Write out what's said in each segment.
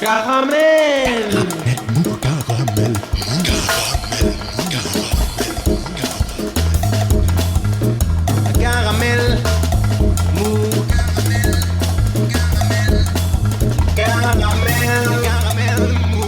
Caramel. Caramel. Caramel. Mou. Caramel. Caramel. Mou.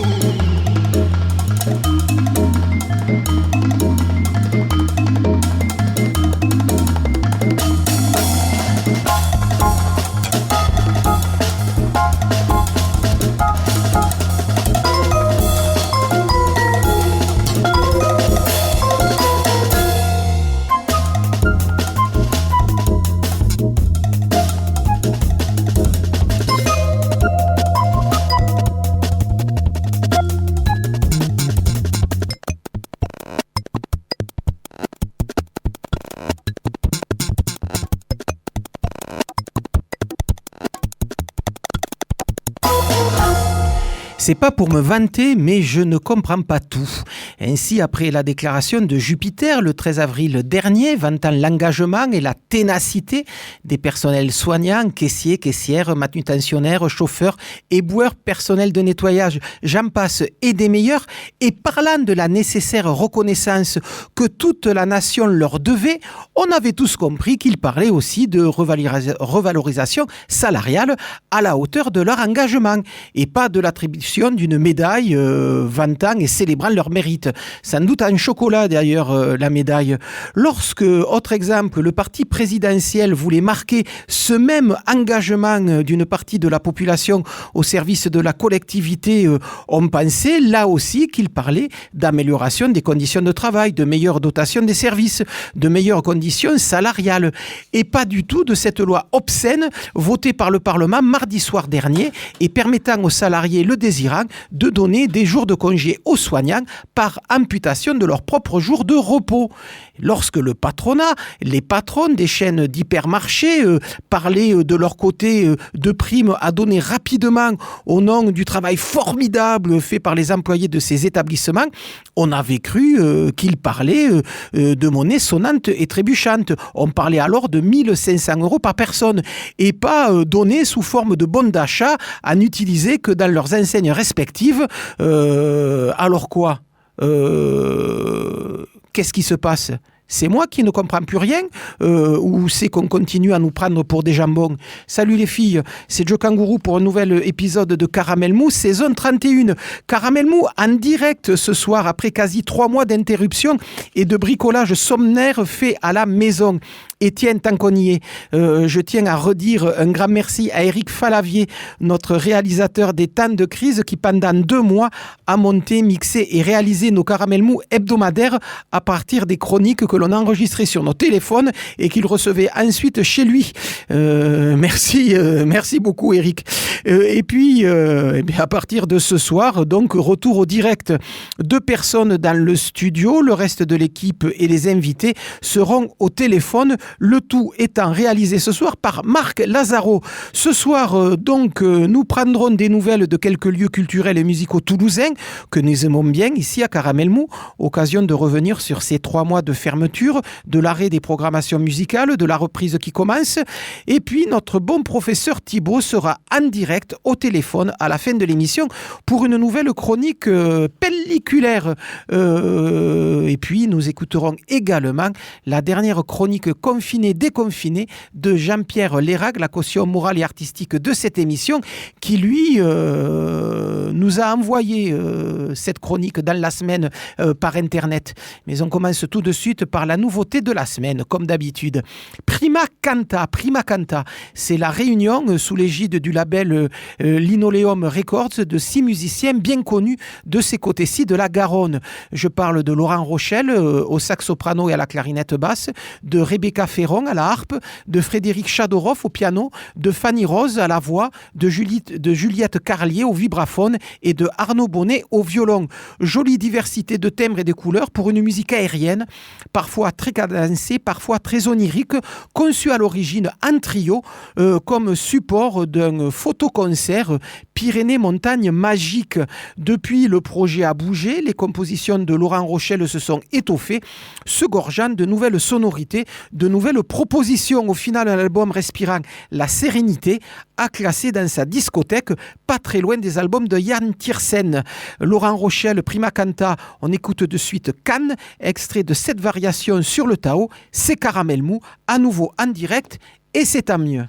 C'est pas pour me vanter, mais je ne comprends pas tout. Ainsi, après la déclaration de Jupiter le 13 avril dernier, vantant l'engagement et la ténacité des personnels soignants, caissiers, caissières, manutentionnaires, chauffeurs, éboueurs, personnel de nettoyage, j'en passe et des meilleurs, et parlant de la nécessaire reconnaissance que toute la nation leur devait, on avait tous compris qu'il parlait aussi de revalorisation salariale à la hauteur de leur engagement, et pas de l'attribution d'une médaille vantant et célébrant leur mérite. Sans doute en chocolat d'ailleurs la médaille. Lorsque, autre exemple, le parti présidentiel voulait marquer ce même engagement d'une partie de la population au service de la collectivité, on pensait là aussi qu'il parlait d'amélioration des conditions de travail, de meilleure dotation des services, de meilleures conditions salariales. Et pas du tout de cette loi obscène votée par le Parlement mardi soir dernier et permettant aux salariés le désirant de donner des jours de congé aux soignants par amputation de leurs propres jours de repos. Lorsque le patronat, les patrons des chaînes d'hypermarchés parlaient de leur côté de primes à donner rapidement au nom du travail formidable fait par les employés de ces établissements, on avait cru qu'ils parlaient de monnaie sonnante et trébuchante. On parlait alors de 1 500 € par personne et pas donné sous forme de bons d'achat à n'utiliser que dans leurs enseignes respectives. Alors quoi ? Qu'est-ce qui se passe ? C'est moi qui ne comprends plus rien ou c'est qu'on continue à nous prendre pour des jambons? Salut les filles, c'est Joe Kangourou pour un nouvel épisode de Caramel Mou, saison 31. Caramel Mou en direct ce soir après quasi 3 mois d'interruption et de bricolage sommaire fait à la maison. Et tiens, tant qu'on y est, je tiens à redire un grand merci à Eric Falavier, notre réalisateur des temps de crise qui pendant 2 mois a monté, mixé et réalisé nos Caramel Mou hebdomadaires à partir des chroniques que l'on a enregistrées sur nos téléphones et qu'il recevait ensuite chez lui. Merci beaucoup Eric. Et puis, à partir de ce soir, donc retour au direct. 2 personnes dans le studio, le reste de l'équipe et les invités seront au téléphone. Le tout étant réalisé ce soir par Marc Lazaro. Ce soir, nous prendrons des nouvelles de quelques lieux culturels et musicaux toulousains que nous aimons bien ici à Caramel Mou. Occasion de revenir sur ces 3 mois de fermeture, de l'arrêt des programmations musicales, de la reprise qui commence. Et puis, notre bon professeur Thibaut sera en direct au téléphone à la fin de l'émission pour une nouvelle chronique pelliculaire. Et puis, nous écouterons également la dernière chronique déconfiné de Jean-Pierre Lérague, la caution morale et artistique de cette émission, qui lui nous a envoyé cette chronique dans la semaine par internet. Mais on commence tout de suite par la nouveauté de la semaine, comme d'habitude. Prima Canta, c'est la réunion sous l'égide du label Linoleum Records de 6 musiciens bien connus de ces côtés-ci de la Garonne. Je parle de Laurent Rochelle au sax-soprano et à la clarinette basse, de Rebecca Ferron à la harpe, de Frédéric Chadoroff au piano, de Fanny Rose à la voix, de Juliette Carlier au vibraphone et de Arnaud Bonnet au violon. Jolie diversité de timbres et de couleurs pour une musique aérienne, parfois très cadencée, parfois très onirique, conçue à l'origine en trio comme support d'un photoconcert Pyrénées-Montagne Magique. Depuis, le projet a bougé, les compositions de Laurent Rochelle se sont étoffées, se gorgeant de nouvelles sonorités, de nouvelles propositions. Au final, un album respirant la sérénité, a classé dans sa discothèque, pas très loin des albums de Yann Tiersen. Laurent Rochelle, Prima Canta, on écoute de suite Cannes, extrait de cette variation sur le Tao, c'est Caramel Mou, à nouveau en direct, et c'est tant mieux.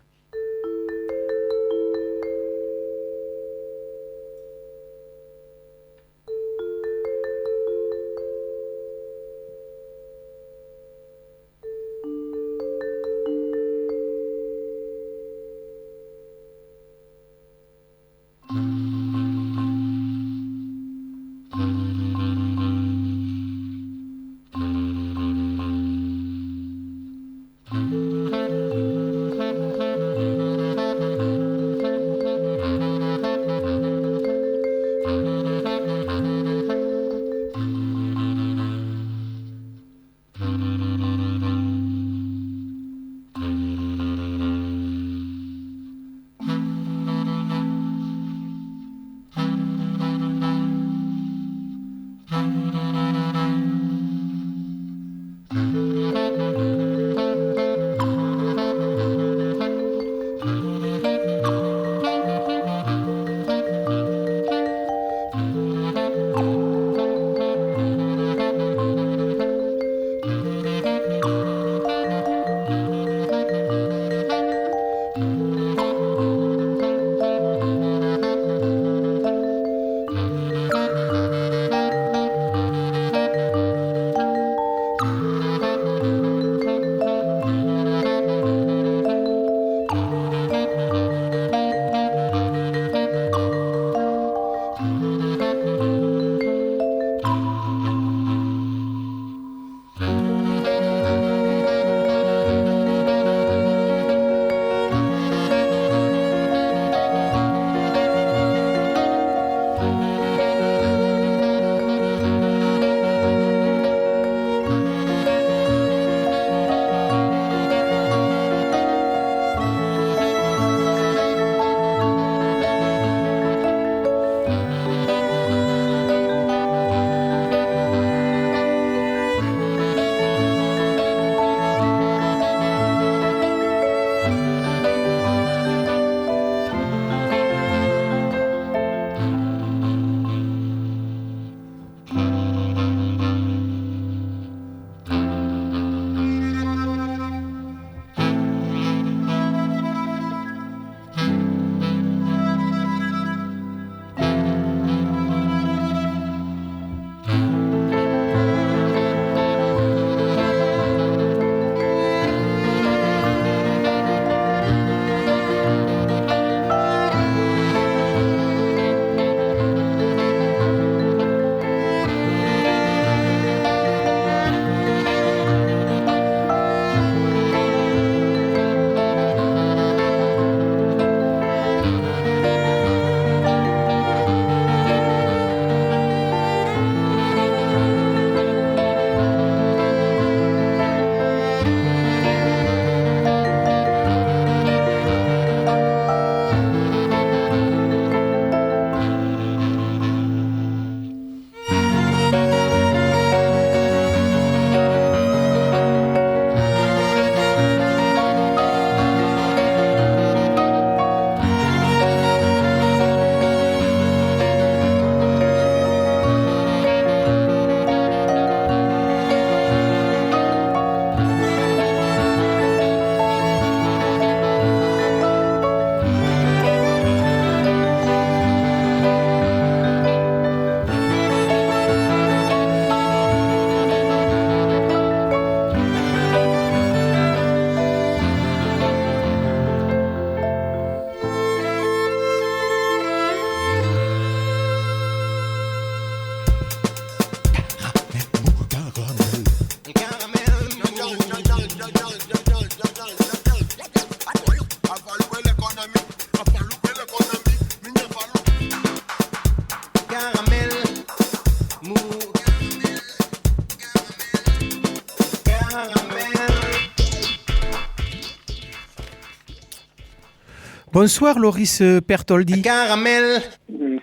Bonsoir Loris Pertoldi. Caramel.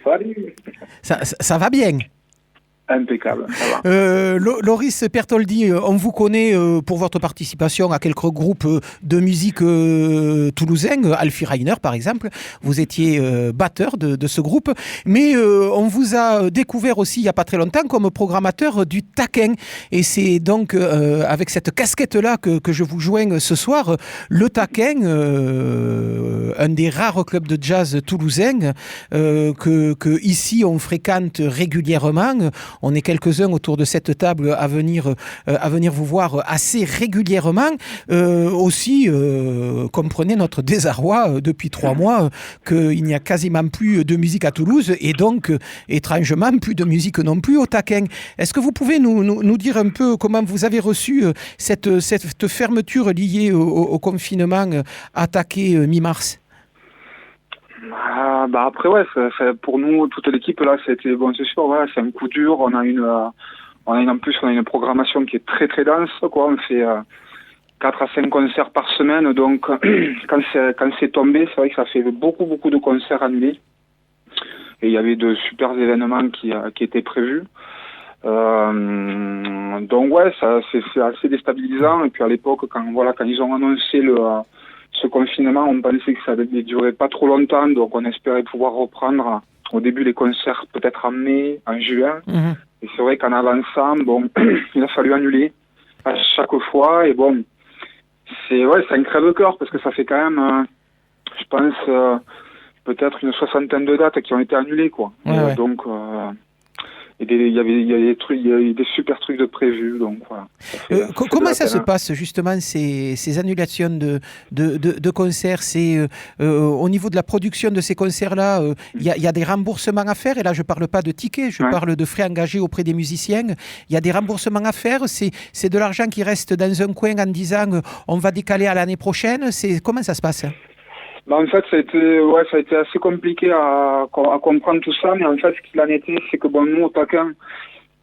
Salut. Ça va bien? Impeccable, ça va. Loris Pertoldi, on vous connaît pour votre participation à quelques groupes de musique toulousains, Alfie Reiner par exemple. Vous étiez batteur de ce groupe, mais on vous a découvert aussi il n'y a pas très longtemps comme programmateur du Taquin. Et c'est donc avec cette casquette-là que je vous joins ce soir. Le Taquin, un des rares clubs de jazz toulousains que ici on fréquente régulièrement. On est quelques-uns autour de cette table à venir vous voir assez régulièrement. Aussi, comprenez notre désarroi depuis 3 mois qu'il n'y a quasiment plus de musique à Toulouse et donc, étrangement, plus de musique non plus au Taquin. Est-ce que vous pouvez nous dire un peu comment vous avez reçu cette fermeture liée au confinement attaqué mi-mars ? Après pour nous toute l'équipe là c'était bon, c'est sûr, voilà, c'est un coup dur. On a en plus une programmation qui est très très dense, quoi. On fait 4 à 5 concerts par semaine, donc quand c'est tombé, c'est vrai que ça fait beaucoup de concerts annulés et il y avait de super événements qui étaient prévus. Donc ouais, ça c'est assez déstabilisant. Et puis à l'époque quand ils ont annoncé ce confinement, on pensait que ça ne durerait pas trop longtemps, donc on espérait pouvoir reprendre au début les concerts peut-être en mai, en juin. Mmh. Et c'est vrai qu'en avançant, il a fallu annuler à chaque fois. Et bon, c'est un crève-cœur parce que ça fait quand même, je pense, peut-être une 60aine de dates qui ont été annulées, quoi. Ouais. Donc, il y a des super trucs de prévus, donc voilà. Comment ça se passe justement ces annulations de concerts? C'est au niveau de la production de ces concerts-là, il y a des remboursements à faire, et là je parle pas de tickets, je parle de frais engagés auprès des musiciens. Il y a des remboursements à faire. C'est de l'argent qui reste dans un coin en disant on va décaler à l'année prochaine. Comment ça se passe? En fait, ça a été assez compliqué à comprendre tout ça, mais en fait, ce qu'il en était, c'est que nous, au Taquin,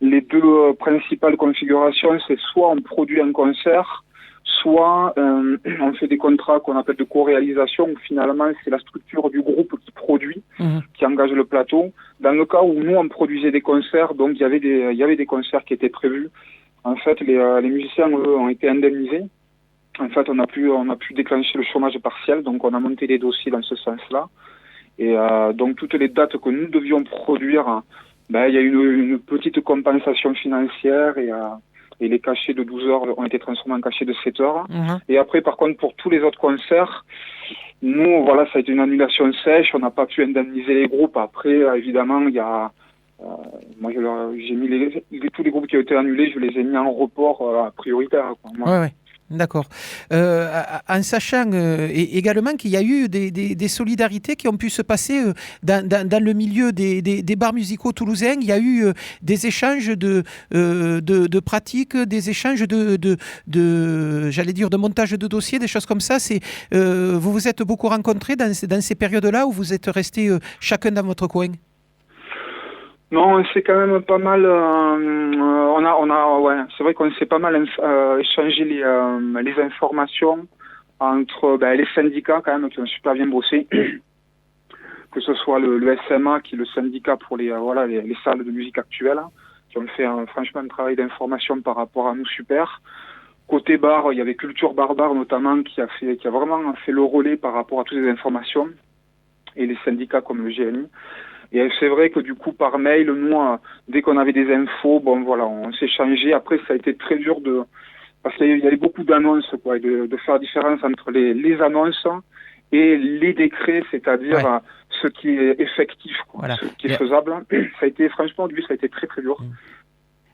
les 2 principales configurations, c'est soit on produit un concert, soit on fait des contrats qu'on appelle de co-réalisation, où finalement, c'est la structure du groupe qui produit, qui engage le plateau. Dans le cas où nous, on produisait des concerts, donc il y avait des concerts qui étaient prévus. En fait, les musiciens, eux, ont été indemnisés. En fait, on a pu déclencher le chômage partiel, donc on a monté des dossiers dans ce sens-là. Et donc toutes les dates que nous devions produire, il y a une petite compensation financière et les cachets de 12 heures ont été transformés en cachets de 7 heures. Mmh. Et après, par contre, pour tous les autres concerts, nous, ça a été une annulation sèche, on n'a pas pu indemniser les groupes. Après, évidemment, il y a... moi, j'ai mis tous les groupes qui ont été annulés, je les ai mis en report prioritaire, quoi. Ouais. D'accord. En sachant également qu'il y a eu des solidarités qui ont pu se passer dans le milieu des bars musicaux toulousains. Il y a eu des échanges de pratiques, des échanges de montage de dossiers, des choses comme ça. Vous vous êtes beaucoup rencontrés dans ces périodes-là, où vous êtes restés chacun dans votre coin? Non, c'est quand même pas mal. C'est vrai qu'on s'est pas mal échangé les informations entre les syndicats quand même qui ont super bien bossé, que ce soit le SMA qui est le syndicat pour les salles de musique actuelles, qui ont fait franchement un travail d'information par rapport à nous super. Côté bar, il y avait Culture Barbare notamment qui a vraiment fait le relais par rapport à toutes les informations, et les syndicats comme le GNI. Et c'est vrai que du coup, par mail, nous, dès qu'on avait des infos, on s'échangeait. Après, ça a été très dur parce qu'il y avait beaucoup d'annonces, quoi, et de faire la différence entre les annonces et les décrets, c'est-à-dire ce qui est effectif, quoi, ce qui est faisable. Ça a été, franchement, au début, ça a été très, très dur.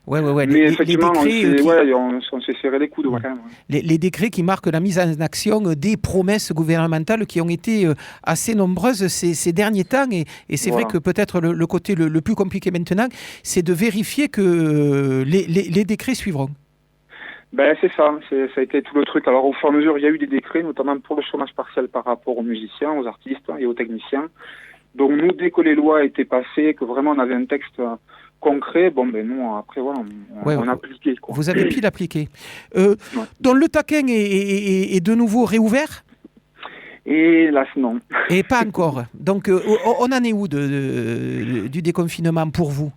Ouais. Mais effectivement, on s'est serré les coudes. Ouais. Les décrets qui marquent la mise en action des promesses gouvernementales qui ont été assez nombreuses ces derniers temps. Et c'est vrai que peut-être le côté le plus compliqué maintenant, c'est de vérifier que les décrets suivront. C'est ça. Ça a été tout le truc. Alors, au fur et à mesure, il y a eu des décrets, notamment pour le chômage partiel par rapport aux musiciens, aux artistes et aux techniciens. Donc, nous, dès que les lois étaient passées, que vraiment on avait un texte concret, nous, après, on a appliqué, quoi. Vous avez pu l'appliquer. Donc, le Taquin est de nouveau réouvert? Hélas, non. Et pas encore. Donc, on en est où du déconfinement pour vous?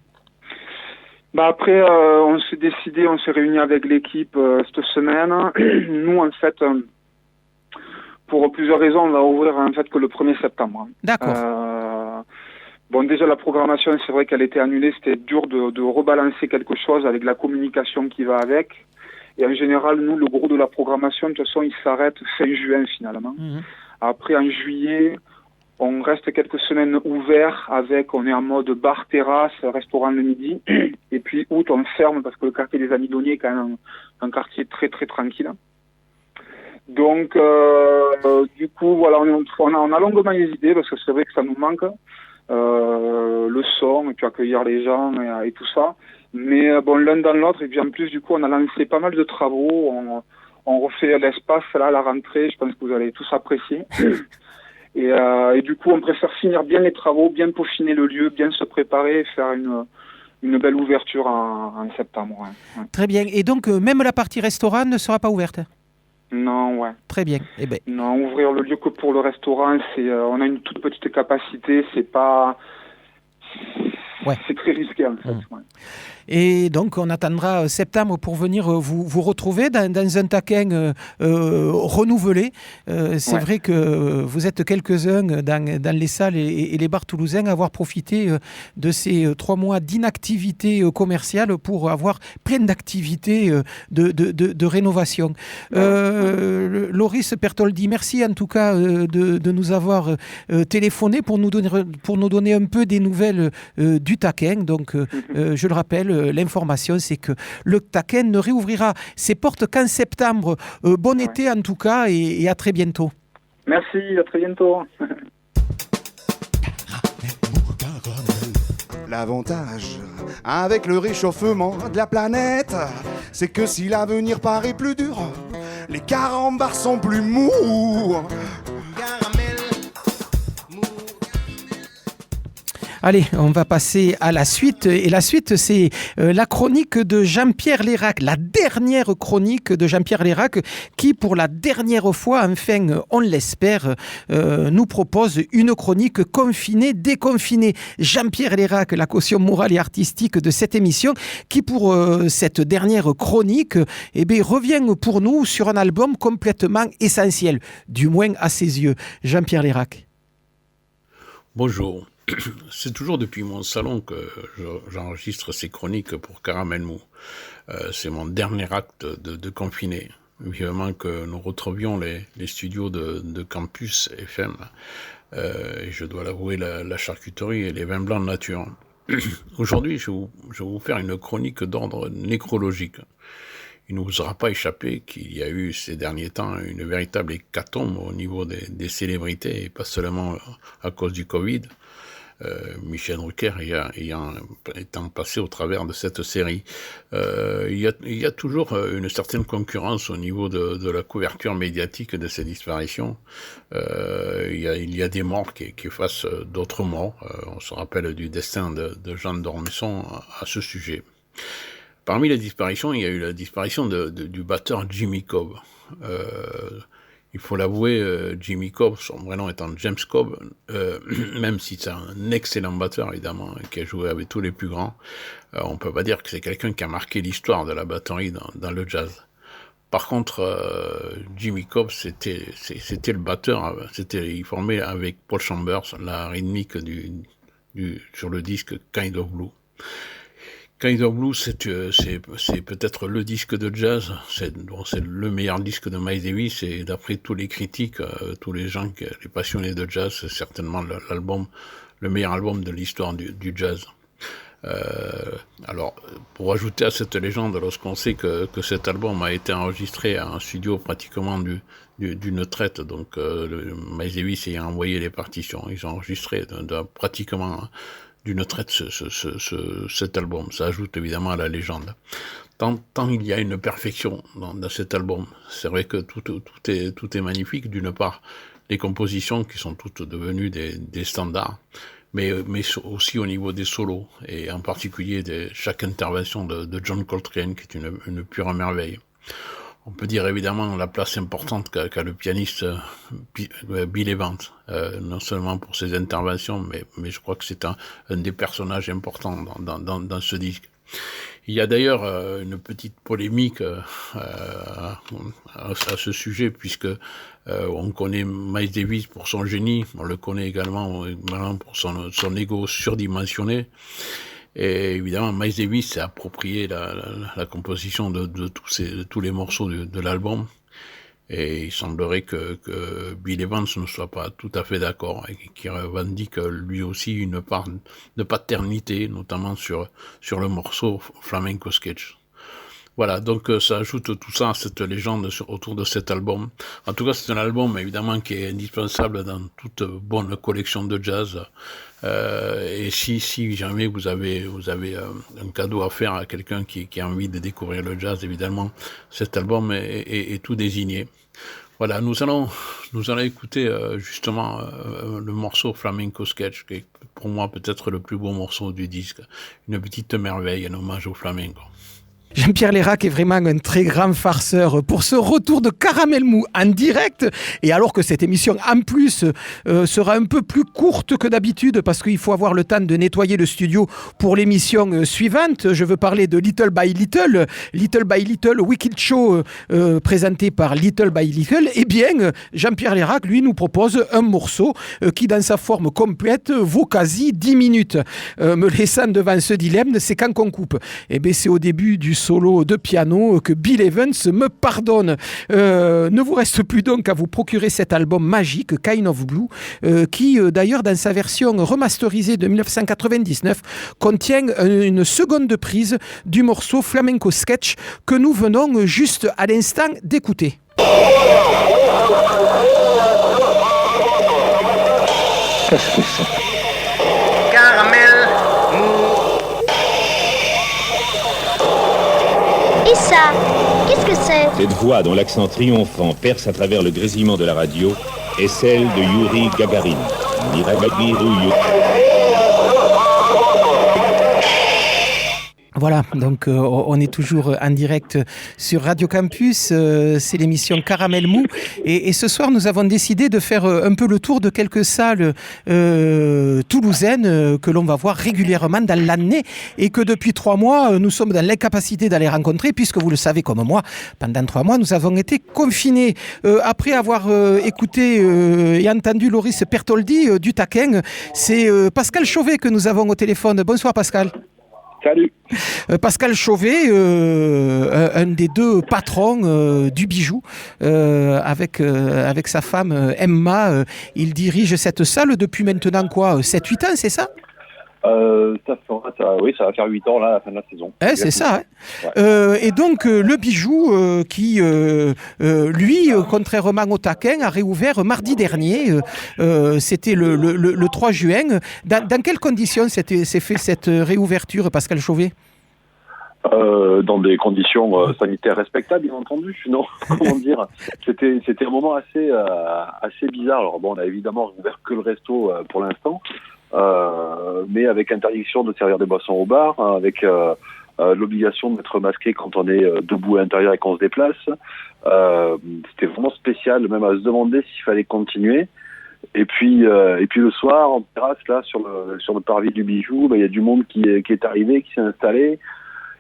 Bah après, on s'est réuni avec l'équipe cette semaine. Nous, en fait, pour plusieurs raisons, on va ouvrir en fait que le 1er septembre. D'accord. Bon, déjà la programmation, c'est vrai qu'elle était annulée. C'était dur de rebalancer quelque chose avec la communication qui va avec. Et en général, nous, le gros de la programmation, de toute façon, il s'arrête fin juin finalement. Après, en juillet, on reste quelques semaines ouverts on est en mode bar, terrasse, restaurant le midi. Et puis août, on ferme parce que le quartier des Amidonniers est quand même un quartier très très tranquille. Donc, du coup, voilà, on a longuement hésité parce que c'est vrai que ça nous manque. Le son, et puis accueillir les gens et tout ça. Mais bon, l'un dans l'autre, et puis en plus, du coup, on a lancé pas mal de travaux. On refait l'espace là à la rentrée, je pense que vous allez tous apprécier. Et du coup, on préfère finir bien les travaux, bien peaufiner le lieu, bien se préparer et faire une belle ouverture en septembre. Ouais. Très bien. Et donc, même la partie restaurant ne sera pas ouverte? Non, ouais. Très bien. Eh ben. Non, ouvrir le lieu que pour le restaurant, on a une toute petite capacité, c'est pas... Ouais. C'est très risqué en fait. Ouais. Et donc, on attendra septembre pour venir vous retrouver dans un taquin renouvelé. C'est vrai que vous êtes quelques-uns dans les salles et les bars toulousains à avoir profité de ces 3 mois d'inactivité commerciale pour avoir plein d'activités de rénovation. Loris Pertoldi, merci en tout cas de nous avoir téléphoné pour nous donner un peu des nouvelles du taquin. Donc, je le rappelle, l'information, c'est que le taquin ne réouvrira ses portes qu'en septembre. Bon été en tout cas et à très bientôt. Merci, à très bientôt. L'avantage avec le réchauffement de la planète, c'est que si l'avenir paraît plus dur, les carambars sont plus mous. Allez, on va passer à la suite. Et la suite, c'est la chronique de Jean-Pierre Lérac, la dernière chronique de Jean-Pierre Lérac, qui, pour la dernière fois, enfin, on l'espère, nous propose une chronique confinée, déconfinée. Jean-Pierre Lérac, la caution morale et artistique de cette émission, qui, pour cette dernière chronique, revient pour nous sur un album complètement essentiel, du moins à ses yeux. Jean-Pierre Lérac. Bonjour. C'est toujours depuis mon salon que j'enregistre ces chroniques pour Caramel Mou. C'est mon dernier acte de confiné. Vivement que nous retrouvions les studios de Campus FM. Et je dois l'avouer, la charcuterie et les vins blancs de nature. Aujourd'hui, je vais vous faire une chronique d'ordre nécrologique. Il ne vous aura pas échappé qu'il y a eu ces derniers temps une véritable hécatombe au niveau des célébrités, et pas seulement à cause du Covid. Michel Drucker étant passé au travers de cette série. Il y a toujours une certaine concurrence au niveau de la couverture médiatique de ces disparitions. Il y a des morts qui effacent d'autres morts. On se rappelle du destin de Jean d'Ormesson à ce sujet. Parmi les disparitions, il y a eu la disparition du batteur Jimmy Cobb. Il faut l'avouer, Jimmy Cobb, son vrai nom étant James Cobb, même si c'est un excellent batteur, évidemment, qui a joué avec tous les plus grands, on peut pas dire que c'est quelqu'un qui a marqué l'histoire de la batterie dans le jazz. Par contre, Jimmy Cobb, c'était le batteur, il formait avec Paul Chambers la rythmique sur le disque Kind of Blue. Kind of Blue, c'est peut-être le disque de jazz, c'est le meilleur disque de Miles Davis, et d'après tous les critiques, tous les gens, les passionnés de jazz, c'est certainement le meilleur album de l'histoire du jazz. Alors, pour ajouter à cette légende, lorsqu'on sait que cet album a été enregistré à un studio pratiquement d'une traite, donc Miles Davis ayant envoyé les partitions, ils ont enregistré pratiquement d'une traite cet album. Ça ajoute évidemment à la légende. Tant il y a une perfection dans cet album. C'est vrai que tout est magnifique. D'une part, les compositions qui sont toutes devenues des standards, mais aussi au niveau des solos, et en particulier chaque intervention de John Coltrane, qui est une pure merveille. On peut dire évidemment la place importante qu'a le pianiste Bill Evans, non seulement pour ses interventions, mais je crois que c'est un des personnages importants dans ce disque. Il y a d'ailleurs une petite polémique à ce sujet, puisque on connaît Miles Davis pour son génie, on le connaît également pour son ego surdimensionné. Et évidemment, Miles Davis s'est approprié la composition de tous les morceaux de l'album. Et il semblerait que Bill Evans ne soit pas tout à fait d'accord et qu'il revendique lui aussi une part de paternité, notamment sur le morceau Flamenco Sketch. Voilà, donc ça ajoute tout ça à cette légende autour de cet album. En tout cas, c'est un album évidemment qui est indispensable dans toute bonne collection de jazz. Et si jamais vous avez un cadeau à faire à quelqu'un qui a envie de découvrir le jazz, évidemment, cet album est tout désigné. Voilà, nous allons écouter justement le morceau Flamenco Sketch, qui est pour moi peut-être le plus beau morceau du disque. Une petite merveille, un hommage au flamenco. Jean-Pierre Lérac est vraiment un très grand farceur pour ce retour de Caramel Mou en direct. Et alors que cette émission, en plus, sera un peu plus courte que d'habitude parce qu'il faut avoir le temps de nettoyer le studio pour l'émission suivante. Je veux parler de Little by Little, Wicked Show présenté par Little by Little. Eh bien, Jean-Pierre Lérac, lui, nous propose un morceau qui, dans sa forme complète, vaut quasi 10 minutes. Me laissant devant ce dilemme, c'est quand qu'on coupe. Eh bien, c'est au début du solo de piano que Bill Evans me pardonne. Ne vous reste plus donc à vous procurer cet album magique, Kind of Blue, qui d'ailleurs dans sa version remasterisée de 1999 contient une seconde prise du morceau Flamenco Sketch que nous venons juste à l'instant d'écouter. Qu'est-ce que c'est ? Caramel Mou. Et ça, qu'est-ce que c'est ? Cette voix dont l'accent triomphant perce à travers le grésillement de la radio est celle de Yuri Gagarin. Voilà, donc on est toujours en direct sur Radio Campus, c'est l'émission Caramel Mou et ce soir nous avons décidé de faire un peu le tour de quelques salles toulousaines que l'on va voir régulièrement dans l'année et que depuis 3 mois nous sommes dans l'incapacité d'aller rencontrer puisque vous le savez comme moi, pendant 3 mois nous avons été confinés. Après avoir écouté et entendu Loris Pertoldi du Taquin, c'est Pascal Chauvet que nous avons au téléphone. Bonsoir Pascal. Salut. Pascal Chauvet, un des 2 patrons du bijou, avec sa femme Emma, il dirige cette salle depuis maintenant 7-8 ans, c'est ça ? Ça va faire 8 ans là, à la fin de la saison. C'est ça. Hein. Ouais. Et donc le bijou qui, lui, contrairement au Taquin, a réouvert mardi dernier. C'était le 3 juin. Dans quelles conditions s'est fait cette réouverture, Pascal Chauvet ? Dans des conditions sanitaires respectables, bien entendu. Non, comment dire. C'était un moment assez bizarre. Alors bon, on a évidemment rouvert que le resto pour l'instant. Mais avec interdiction de servir des boissons au bar, avec l'obligation d'être masqué quand on est debout à l'intérieur et qu'on se déplace. C'était vraiment spécial, même à se demander s'il fallait continuer. Et puis le soir, en terrasse, là, sur le parvis du bijou, il y a du monde qui est arrivé, qui s'est installé.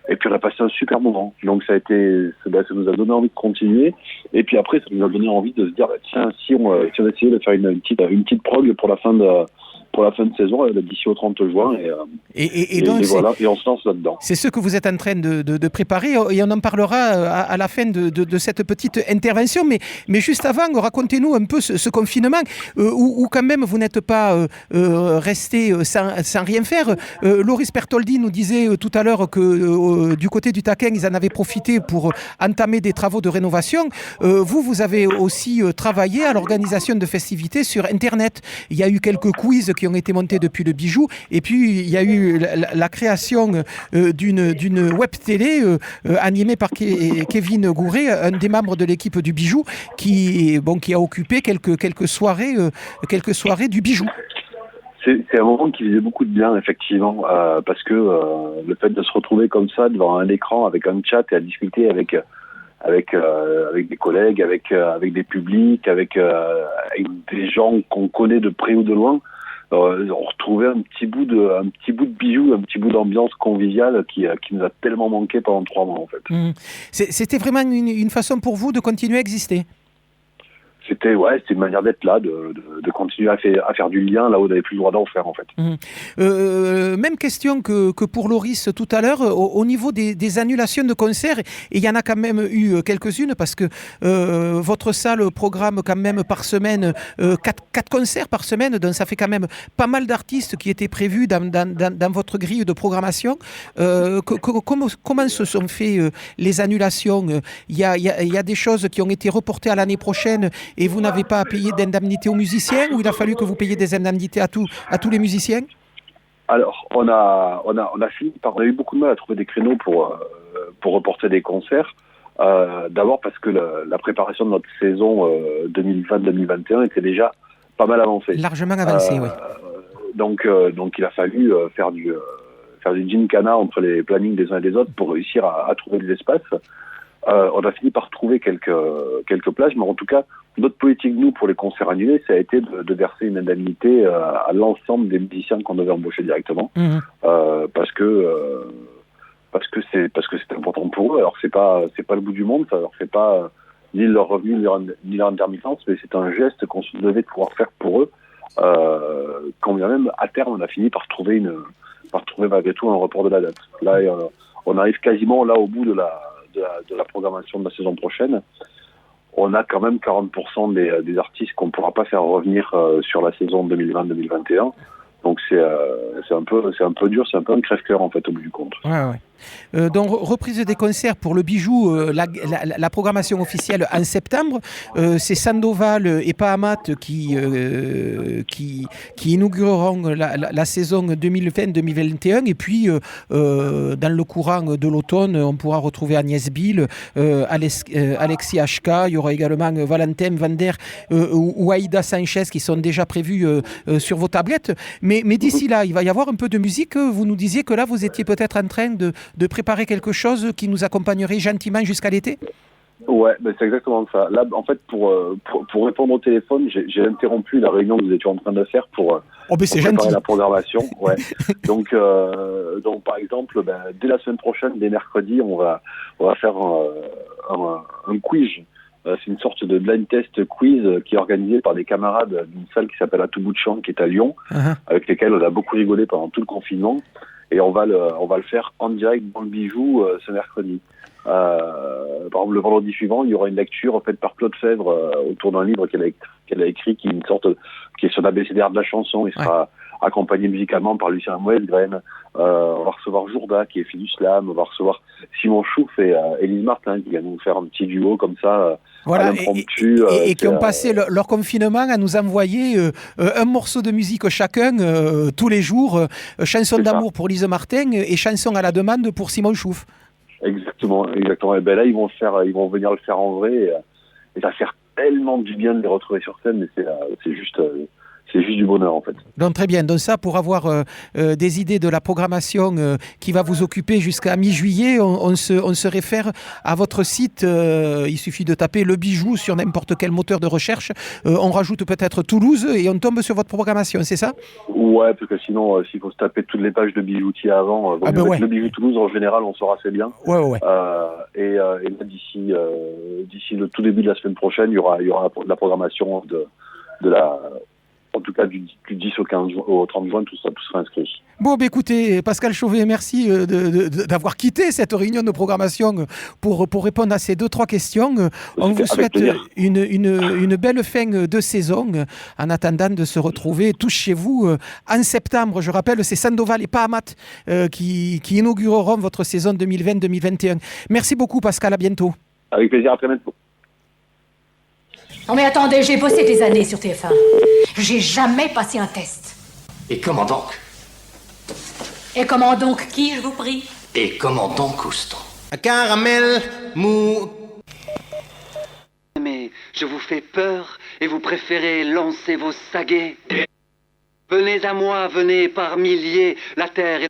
Et puis on a passé un super moment. Donc ça nous a donné envie de continuer. Et puis après, ça nous a donné envie de se dire, tiens, si on essayait de faire une petite prog pour la fin de saison, d'ici au 30 juin, et donc, voilà, et on se lance là-dedans. C'est ce que vous êtes en train de préparer, et on en parlera à la fin de cette petite intervention, mais juste avant, racontez-nous un peu ce confinement, où quand même vous n'êtes pas resté sans rien faire. Loris Pertoldi nous disait tout à l'heure que du côté du Taquin, ils en avaient profité pour entamer des travaux de rénovation. Vous avez aussi travaillé à l'organisation de festivités sur Internet. Il y a eu quelques quiz qui ont été montés depuis le bijou, et puis il y a eu la création d'une web télé animée par Kevin Gouret, un des membres de l'équipe du bijou, qui a occupé quelques soirées du bijou. C'est un moment qui faisait beaucoup de bien, effectivement, parce que le fait de se retrouver comme ça devant un écran avec un chat et à discuter avec des collègues, avec des publics, avec des gens qu'on connaît de près ou de loin, on retrouvait un petit bout de bijou, un petit bout d'ambiance conviviale qui nous a tellement manqué pendant 3 mois en fait. C'était vraiment une façon pour vous de continuer à exister. C'était une manière d'être là, de continuer à faire du lien là où on n'avait plus le droit d'en faire en fait. Même question que pour Loris tout à l'heure, au niveau des annulations de concerts, et il y en a quand même eu quelques-unes parce que votre salle programme quand même par semaine 4 concerts par semaine, donc ça fait quand même pas mal d'artistes qui étaient prévus dans votre grille de programmation. Comment se sont fait les annulations? Il y a des choses qui ont été reportées à l'année prochaine et vous n'avez pas à payer d'indemnité aux musiciens, ou il a fallu que vous payiez des indemnités à tous les musiciens? Alors, on a eu beaucoup de mal à trouver des créneaux pour reporter des concerts. D'abord parce que la préparation de notre saison 2020-2021 était déjà pas mal avancée. Largement avancée, oui. Donc il a fallu faire du gincana entre les plannings des uns et des autres pour réussir à trouver des espaces. On a fini par trouver quelques plages, mais en tout cas, notre politique, nous, pour les concerts annulés, ça a été de verser une indemnité à l'ensemble des musiciens qu'on devait embaucher directement, parce que c'est important pour eux. Alors c'est pas le bout du monde, ça leur fait pas ni leur revenu ni leur intermittence, mais c'est un geste qu'on se devait de pouvoir faire pour eux. Quand bien même à terme, on a fini par trouver malgré tout un report de la date. Là, on arrive quasiment là au bout de la programmation de la saison prochaine. On a quand même 40% des artistes qu'on ne pourra pas faire revenir sur la saison 2020-2021. Donc c'est un peu dur, c'est un peu un crève-cœur en fait au bout du compte. Ouais. Donc reprise des concerts pour le Bijou, la programmation officielle en septembre, c'est Sandoval et Pahamat qui inaugureront la saison 2020-2021, et puis dans le courant de l'automne, on pourra retrouver Agnès Bill, Alexis HK, il y aura également Valentin Vander ou Aïda Sanchez qui sont déjà prévus sur vos tablettes. Mais d'ici là, il va y avoir un peu de musique. Vous nous disiez que là, vous étiez peut-être en train de préparer quelque chose qui nous accompagner gentiment jusqu'à l'été? Ouais, c'est exactement ça. Là, en fait, pour répondre au téléphone, j'ai interrompu la réunion que nous étions en train de faire pour préparer la programmation. Ouais. donc, par exemple, dès la semaine prochaine, dès mercredi, on va faire un quiz. C'est une sorte de blind test quiz qui est organisé par des camarades d'une salle qui s'appelle À tout bout de champ, qui est à Lyon, avec lesquels on a beaucoup rigolé pendant tout le confinement. Et on va le faire en direct dans le Bijou ce mercredi. Par exemple, le vendredi suivant, il y aura une lecture faite par Claude Fèvre autour d'un livre qu'elle a écrit, qui est sur l'abécédaire de la chanson. Il sera accompagné musicalement par Lucien Moël-Graine. On va recevoir Jourda, qui est fille du slam. On va recevoir Simon Chouf et Élise Martin, qui va nous faire un petit duo comme ça. Voilà, et qui ont passé leur confinement à nous envoyer un morceau de musique chacun tous les jours, chanson d'amour pour Lise Martin et chanson à la demande pour Simon Chouf. Exactement. Et là, ils vont venir le faire en vrai, et ça va faire tellement du bien de les retrouver sur scène, mais c'est juste du bonheur en fait. Donc très bien, donc ça, pour avoir des idées de la programmation qui va vous occuper jusqu'à mi-juillet, on se réfère à votre site. Il suffit de taper Le Bijou sur n'importe quel moteur de recherche. On rajoute peut-être Toulouse et on tombe sur votre programmation, c'est ça? Ouais, parce que sinon, s'il faut se taper toutes les pages de bijoutiers avant, Le Bijou Toulouse, en général, on saura assez bien. Ouais. Et là, d'ici le tout début de la semaine prochaine, il y aura la programmation en tout cas du 10 au 30 juin, tout sera inscrit. Bon, écoutez, Pascal Chauvet, merci d'avoir quitté cette réunion de programmation pour répondre à ces 2-3 questions. On vous souhaite une belle fin de saison en attendant de se retrouver tous chez vous en septembre. Je rappelle, c'est Sandoval et Pahamat qui inaugureront votre saison 2020-2021. Merci beaucoup, Pascal, à bientôt. Avec plaisir, à très bientôt. Non mais attendez, j'ai bossé des années sur TF1. J'ai jamais passé un test. Et comment donc? Et comment donc qui, je vous prie? Et comment donc, Houston? Un caramel mou. Mais je vous fais peur et vous préférez lancer vos saguets. Venez à moi, venez par milliers, la terre est...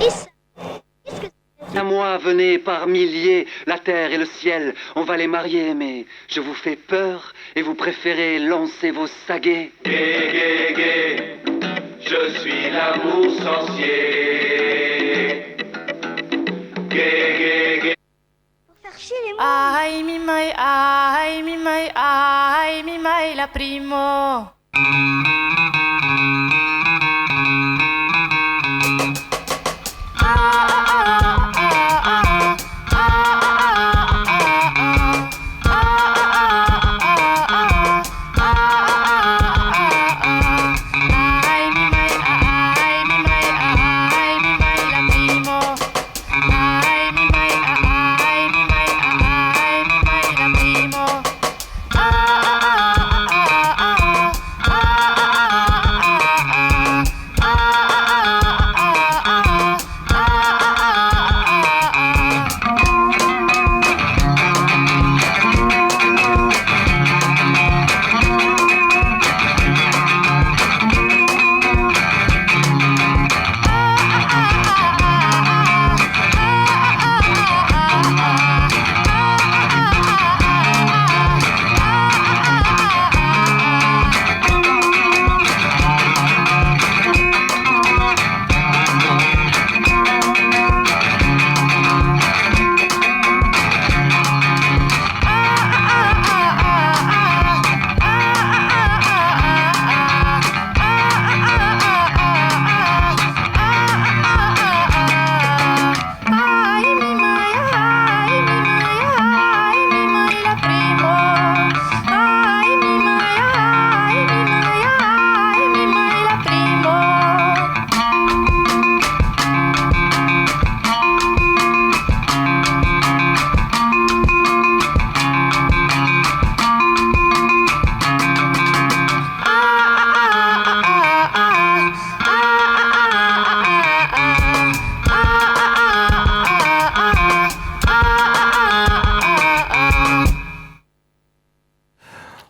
Et ça, qu'est-ce que c'est? À moi, venez par milliers, la terre et le ciel, on va les marier, mais je vous fais peur et vous préférez lancer vos saguets. Gay, gay, gay, je suis l'amour sorcier. Gay, gay, gay. Ai mi mai, la primo.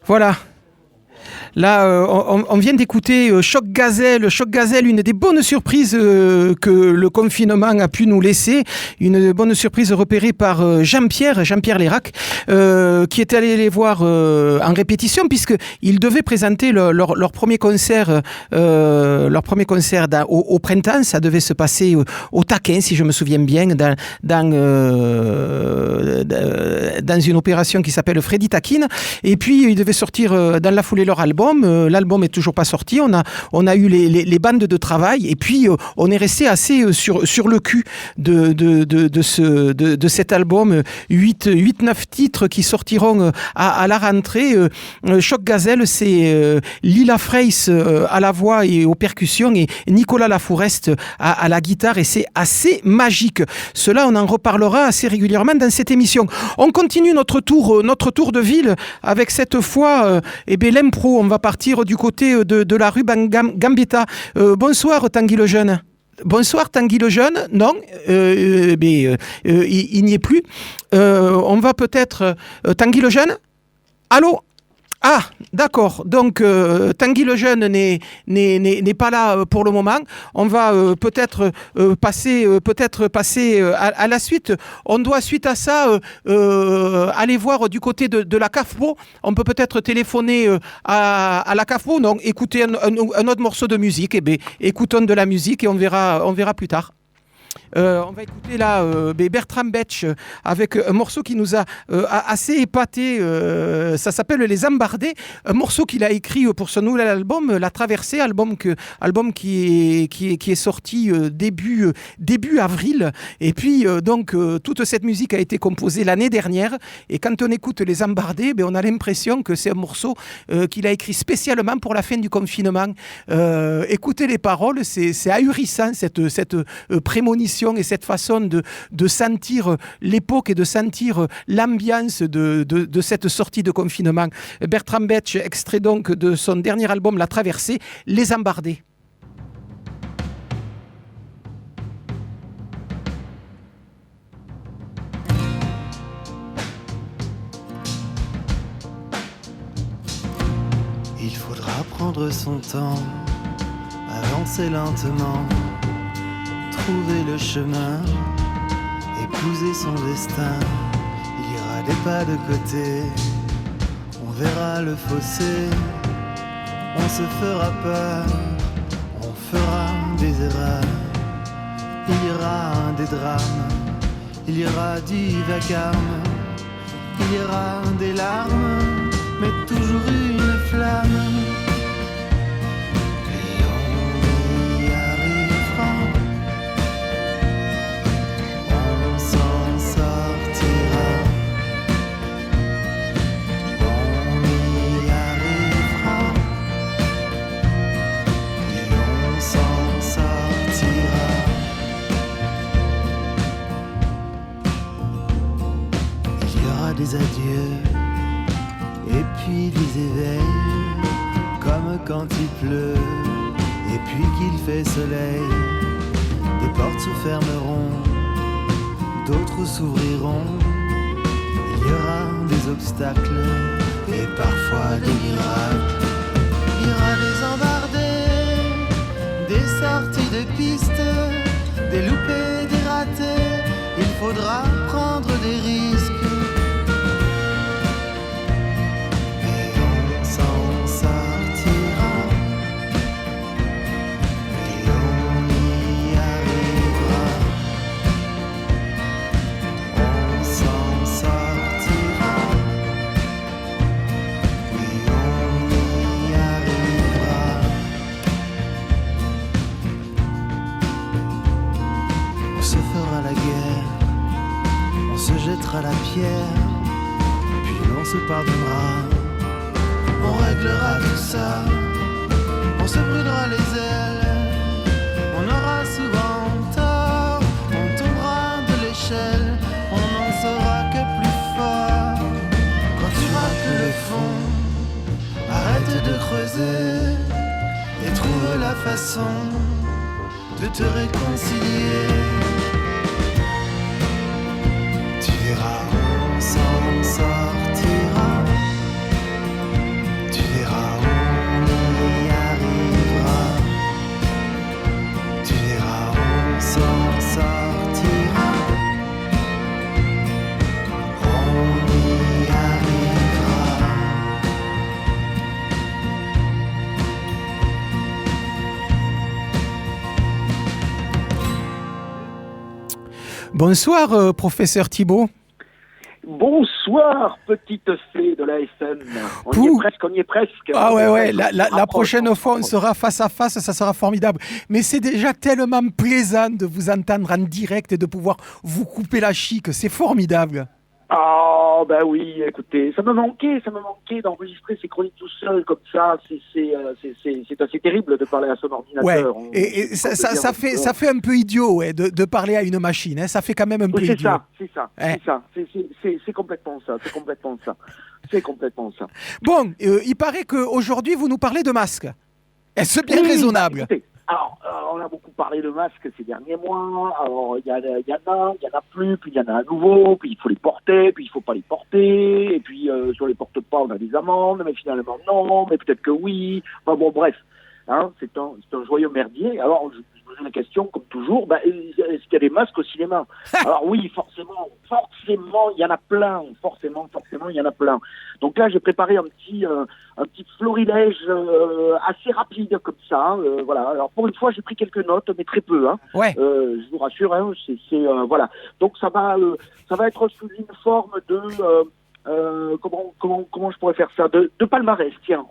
Voilà. Là, on vient d'écouter Choc Gazelle, une des bonnes surprises que le confinement a pu nous laisser. Une bonne surprise repérée par Jean-Pierre Lérac, qui était allé les voir en répétition, puisqu'ils devaient présenter leur premier concert, au printemps. Ça devait se passer au Taquin, si je me souviens bien, dans une opération qui s'appelle Freddy Taquine. Et puis, ils devaient sortir dans la foulée leur album. L'album est toujours pas sorti. On a eu les bandes de travail et puis on est resté assez sur le cul de cet album. 8-9 titres qui sortiront à la rentrée. Choc Gazelle, c'est Lila Freys à la voix et aux percussions et Nicolas Lafourest à la guitare, et c'est assez magique. Cela, on en reparlera assez régulièrement dans cette émission. On continue notre tour de ville avec cette fois l'impro. On va partir du côté de la rue Gambetta. Bonsoir Tanguy le Jeune. Bonsoir Tanguy le Jeune. Non, il n'y est plus. On va peut-être... Tanguy le Jeune. Allô? Ah, d'accord. Donc, Tanguy le Jeune n'est pas là pour le moment. On va peut-être passer à la suite. On doit, suite à ça, aller voir du côté de la CAFPO. On peut peut-être téléphoner à la CAFPO. Donc, écouter un autre morceau de musique. Eh bien, écoutons de la musique et on verra plus tard. On va écouter là Bertrand Betch avec un morceau qui nous a assez épaté. Ça s'appelle Les Embardés, un morceau qu'il a écrit pour son nouvel album La Traversée, album qui est sorti début avril. Et puis donc toute cette musique a été composée l'année dernière, et quand on écoute Les Embardés, on a l'impression que c'est un morceau qu'il a écrit spécialement pour la fin du confinement. Écoutez les paroles, c'est ahurissant cette prémonition et cette façon de sentir l'époque et de sentir l'ambiance de cette sortie de confinement. Bertrand Betch, extrait donc de son dernier album La Traversée, Les Embardés. Il faudra prendre son temps, avancer lentement, trouver le chemin épouser son destin. Il ira des pas de côté, on verra le fossé, on se fera peur, on fera des erreurs. Il y aura des drames, il y aura du vacarme, il y aura des larmes, mais toujours une flamme. Et on y arrivera, on s'en sortira. On y arrivera, et on s'en sortira. Il y aura des adieux et puis des éveils, comme quand il pleut et puis qu'il fait soleil. Des portes se fermeront, d'autres s'ouvriront. Il y aura des obstacles et parfois des miracles. Il y aura des embardées, des sorties de piste, des loupés, des ratés. Il faudra prendre des risques. À la pierre, puis on se pardonnera, on réglera tout ça, on se brûlera les ailes, on aura souvent tort, on tombera de l'échelle, on n'en saura que plus fort. Quand tu rates le fond, arrête de creuser et trouve la façon de te réconcilier. On s'en sortira, tu verras, on y arrivera, tu verras, on s'en sortira, on y arrivera. Bonsoir, professeur Thibault. Bonsoir, petite fée de la FM. On y est presque. Ah ouais, la prochaine fois, on sera face à face, ça sera formidable. Mais c'est déjà tellement plaisant de vous entendre en direct et de pouvoir vous couper la chic. C'est formidable. Ah, ben oui, écoutez, ça me manquait d'enregistrer ces chroniques tout seul comme ça. C'est assez terrible de parler à son ordinateur. Ouais. Et ça fait un peu idiot, ouais, de parler à une machine. Hein. Ça fait quand même un peu idiot. C'est ça. C'est complètement ça. C'est complètement ça. Bon, il paraît qu'aujourd'hui, vous nous parlez de masques. Est-ce bien raisonnable? Écoutez, alors, on a beaucoup parlé de masques ces derniers mois. Alors, il y en a plus, puis il y en a à nouveau, puis il faut les porter, puis il faut pas les porter, et puis si on les porte pas, on a des amendes, mais finalement non, mais peut-être que oui. Enfin bon, bref, hein, c'est un joyeux merdier. Alors, je posais la question, comme toujours, est-ce qu'il y a des masques au cinéma? Alors oui, forcément, il y en a plein. Forcément, il y en a plein. Donc là, j'ai préparé un petit florilège assez rapide comme ça. Voilà. Alors pour une fois, j'ai pris quelques notes, mais très peu. Hein. Ouais. Je vous rassure. Hein, voilà. Donc ça va être sous une forme de comment je pourrais faire ça, de palmarès. Tiens,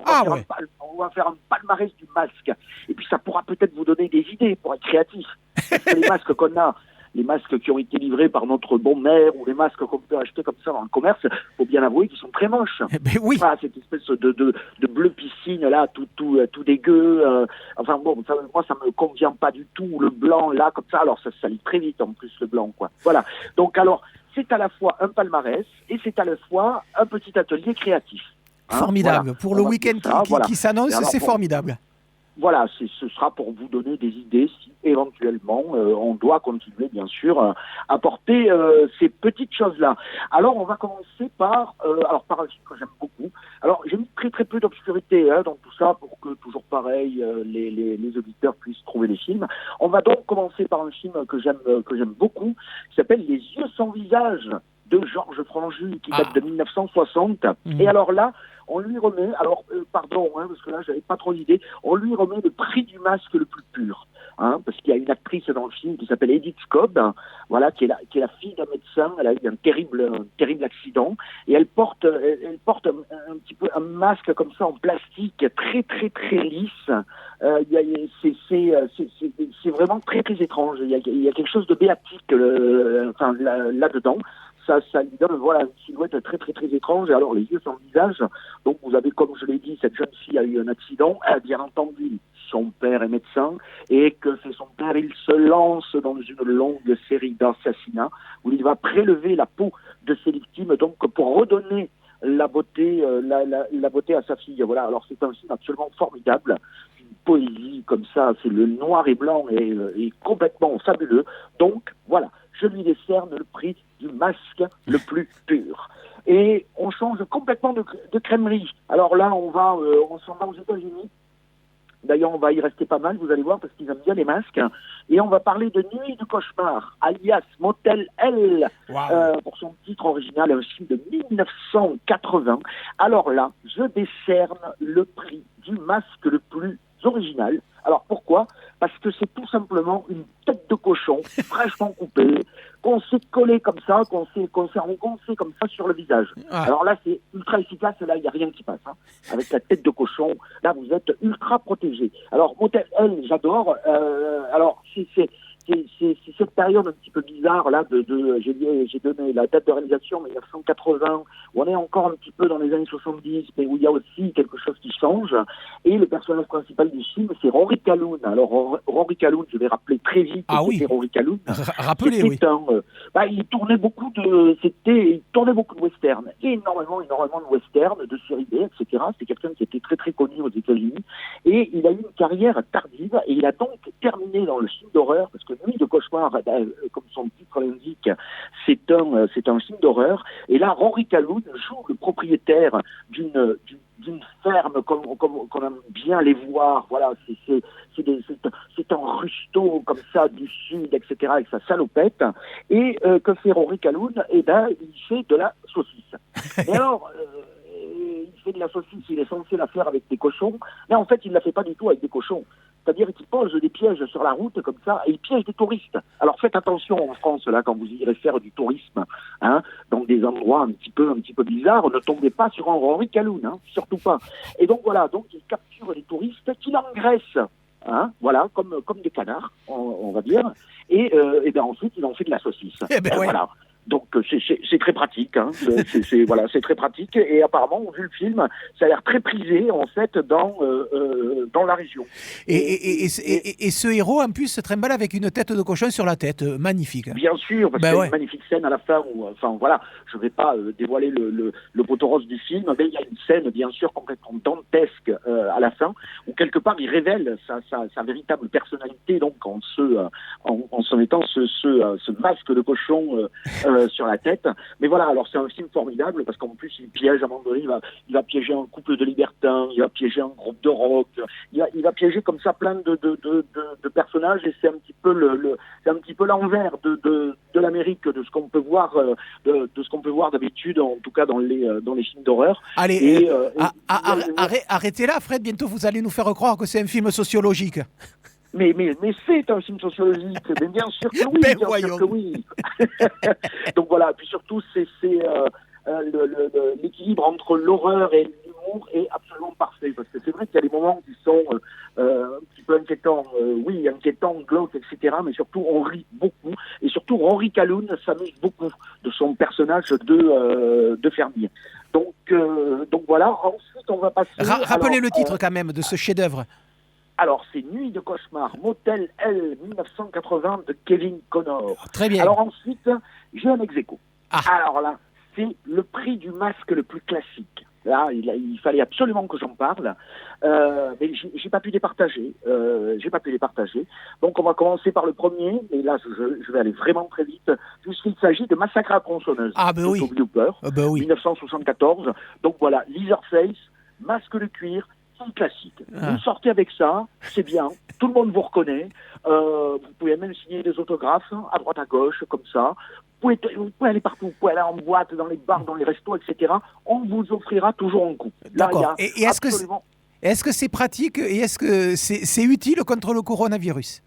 on va faire un palmarès du masque. Et puis ça pourra peut-être vous donner des idées pour être créatif. Parce que les masques qu'on a, les masques qui ont été livrés par notre bon maire ou les masques qu'on peut acheter comme ça dans le commerce, faut bien avouer qu'ils sont très moches. Oui. Ah, cette espèce de bleu piscine là, tout dégueu. Enfin bon, moi ça me convient pas du tout. Le blanc là comme ça, alors ça salit très vite en plus le blanc quoi. Voilà. Donc alors c'est à la fois un palmarès et c'est à la fois un petit atelier créatif. Formidable. Voilà. Pour le week-end qui s'annonce, c'est formidable. voilà, ce sera pour vous donner des idées si éventuellement on doit continuer bien sûr à porter ces petites choses-là. Alors on va commencer par un film que j'aime beaucoup. Alors j'ai mis très très peu d'obscurité dans tout ça pour que toujours pareil les auditeurs puissent trouver les films. On va donc commencer par un film que j'aime beaucoup, qui s'appelle Les yeux sans visage de Georges Franju, qui date de 1960. Et alors là, on lui remet, pardon, parce que là, j'avais pas trop d'idées, on lui remet le prix du masque le plus pur. Parce qu'il y a une actrice dans le film qui s'appelle Edith Cobb, voilà, qui est la fille d'un médecin. Elle a eu un terrible accident et elle porte un petit peu un masque comme ça en plastique, très très très lisse. C'est vraiment très très étrange. Il y a quelque chose de béatique là-dedans. Ça lui donne une silhouette très très très étrange. Et alors les yeux sans visage, donc vous avez, comme je l'ai dit, cette jeune fille a eu un accident, bien entendu son père est médecin, et que fait son père, il se lance dans une longue série d'assassinats où il va prélever la peau de ses victimes, donc pour redonner la beauté à sa fille. Voilà, alors c'est un film absolument formidable, une poésie comme ça, c'est le noir et blanc et complètement fabuleux. Donc voilà, je lui décerne le prix du masque le plus pur. Et on change complètement de crèmerie. Alors là, on s'en va aux États-Unis. D'ailleurs, on va y rester pas mal, vous allez voir, parce qu'ils aiment bien les masques. Et on va parler de Nuit de cauchemar, alias Motel Hell, pour son titre original, un film de 1980. Alors là, je décerne le prix du masque le plus original. Alors pourquoi ? Parce que c'est tout simplement une tête de cochon fraîchement coupée, qu'on s'est collé comme ça, qu'on s'est engoncé comme ça sur le visage. Alors là, c'est ultra efficace, là, il n'y a rien qui passe. Avec la tête de cochon, là, vous êtes ultra protégé. Alors, Motel Hell, j'adore. Alors, c'est cette période un petit peu bizarre, là, j'ai donné la date de réalisation, 1980, où on est encore un petit peu dans les années 70, mais où il y a aussi quelque chose qui change. Et le personnage principal du film, c'est Rory Calhoun. Alors, Rory Calhoun, je vais rappeler très vite c'était Rory Calhoun. Rappelez, oui. Il tournait beaucoup de westerns. Énormément de westerns, de série B, etc. C'est quelqu'un qui était très très connu aux États-Unis. Et il a eu une carrière tardive, et il a donc terminé dans le film d'horreur, parce que Nuit de cauchemar, comme son titre l'indique, c'est un film d'horreur. Et là, Rory Calhoun joue le propriétaire d'une ferme comme on aime bien les voir. Voilà, c'est un rusto comme ça du sud, etc. avec sa salopette. Et que fait Rory Calhoun ? Il fait de la saucisse. Et alors, il fait de la saucisse, il est censé la faire avec des cochons, mais en fait, il ne la fait pas du tout avec des cochons. C'est-à-dire qu'il pose des pièges sur la route comme ça, et il piège des touristes. Alors faites attention en France, là, quand vous irez faire du tourisme, dans des endroits un petit peu bizarres, ne tombez pas sur un Rory Calhoun, surtout pas. Et donc voilà, il capture les touristes qu'il engraisse, voilà, comme des canards, on va dire, et ensuite il en fait de la saucisse. Voilà. Donc c'est très pratique, c'est très pratique, et apparemment, vu le film, ça a l'air très prisé en fait dans la région. Et ce héros en plus se trimballe avec une tête de cochon sur la tête, magnifique. Bien sûr, parce qu'il y a une magnifique scène à la fin où, je vais pas dévoiler le poteau rose du film, mais il y a une scène bien sûr complètement dantesque à la fin, où quelque part il révèle sa véritable personnalité, donc en se mettant ce masque de cochon sur la tête. Mais voilà, alors c'est un film formidable parce qu'en plus il piège à un moment donné, il va piéger un couple de libertins, il va piéger un groupe de rock, il va piéger comme ça plein de personnages, et c'est un petit peu l'envers de l'Amérique, de ce qu'on peut voir de ce qu'on peut voir d'habitude, en tout cas dans les films d'horreur. Allez, arrêtez là, Fred, bientôt vous allez nous faire croire que c'est un film sociologique. Mais c'est un film sociologique, mais bien sûr que oui, sûr que oui. Donc voilà, puis surtout c'est l'équilibre entre l'horreur et l'humour est absolument parfait, parce que c'est vrai qu'il y a des moments qui sont un petit peu inquiétants, glauques, etc. Mais surtout on rit beaucoup, et surtout Rory Calhoun s'amuse beaucoup de son personnage de fermier. Donc voilà. Ensuite on va passer. Rappelez le titre quand même de ce chef-d'œuvre. Alors, c'est Nuit de cauchemar, Motel Hell, 1980, de Kevin Connor. Très bien. Alors ensuite, j'ai un ex-aequo. Alors là, c'est le prix du masque le plus classique. Là, il fallait absolument que j'en parle, mais j'ai pas pu les partager. Donc, on va commencer par le premier, et là, je vais aller vraiment très vite, puisqu'il s'agit de Massacre à la tronçonneuse. Ah, ben oui. Oui. 1974. Donc voilà, Leatherface, masque de cuir, un classique. Vous sortez avec ça, c'est bien. Tout le monde vous reconnaît. Vous pouvez même signer des autographes à droite à gauche, comme ça. Vous pouvez aller partout. Vous pouvez aller en boîte, dans les bars, dans les restos, etc. On vous offrira toujours un coup. D'accord. Et est-ce que c'est pratique et est-ce que c'est utile contre le coronavirus ?